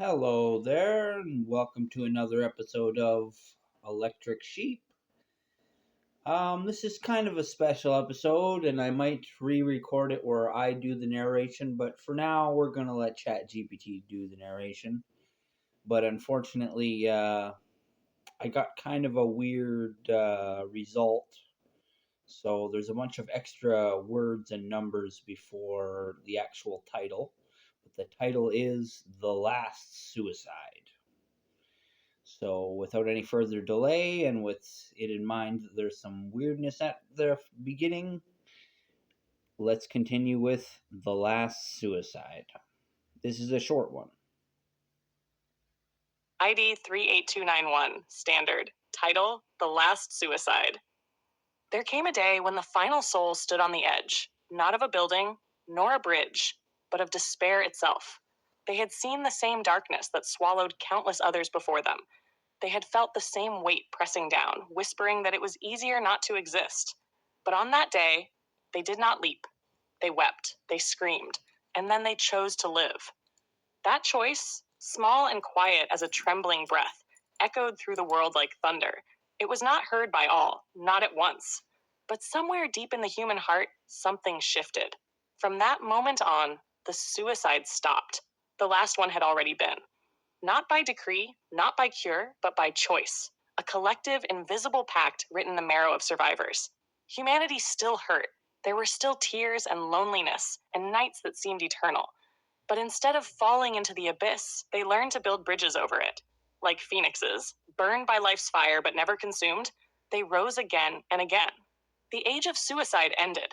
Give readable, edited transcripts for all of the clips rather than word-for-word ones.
Hello there, and welcome to another episode of Electric Sheep. This is kind of a special episode, and I might re-record it where I do the narration, but for now, we're gonna let ChatGPT do the narration. But unfortunately, I got kind of a weird result, so there's a bunch of extra words and numbers before the actual title. But the title is The Last Suicide. So, without any further delay, and with it in mind that there's some weirdness at the beginning, let's continue with The Last Suicide. This is a short one. ID 38291, standard. Title, The Last Suicide. There came a day when the final soul stood on the edge, not of a building, nor a bridge, but of despair itself. They had seen the same darkness that swallowed countless others before them. They had felt the same weight pressing down, whispering that it was easier not to exist. But on that day, they did not leap. They wept, they screamed, and then they chose to live. That choice, small and quiet as a trembling breath, echoed through the world like thunder. It was not heard by all, not at once. But somewhere deep in the human heart, something shifted. From that moment on, the suicide stopped. The last one had already been. Not by decree, not by cure, but by choice. A collective, invisible pact written in the marrow of survivors. Humanity still hurt. There were still tears and loneliness, and nights that seemed eternal. But instead of falling into the abyss, they learned to build bridges over it. Like phoenixes, burned by life's fire but never consumed, they rose again and again. The age of suicide ended,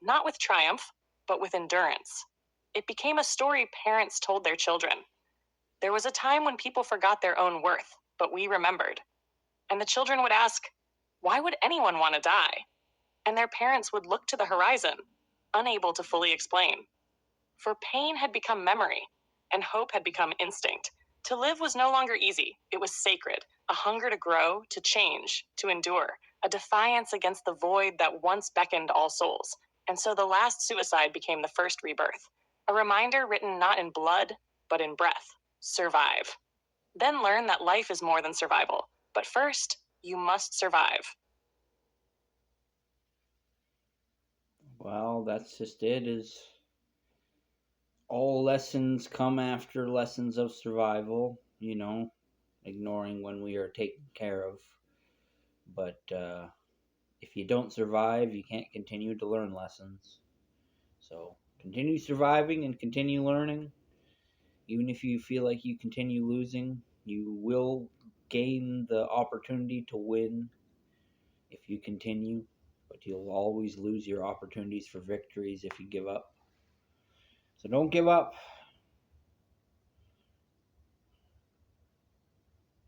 not with triumph, but with endurance. It became a story parents told their children. There was a time when people forgot their own worth, but we remembered. And the children would ask, why would anyone want to die? And their parents would look to the horizon, unable to fully explain. For pain had become memory, and hope had become instinct. To live was no longer easy. It was sacred, a hunger to grow, to change, to endure, a defiance against the void that once beckoned all souls. And so the last suicide became the first rebirth, a reminder written not in blood, but in breath. Survive. Then learn that life is more than survival. But first, you must survive. Well, that's just it. Is all lessons come after lessons of survival, ignoring when we are taken care of. But if you don't survive, you can't continue to learn lessons. So continue surviving and continue learning. Even if you feel like you continue losing, you will gain the opportunity to win if you continue, but you'll always lose your opportunities for victories if you give up. So don't give up.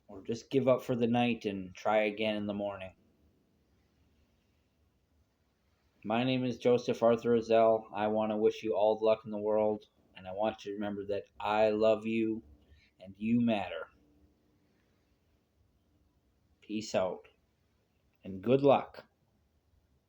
Or just give up for the night and try again in the morning. My name is Joseph Arthur Roszell. I want to wish you all the luck in the world, and I want you to remember that I love you and you matter. Peace out, and good luck.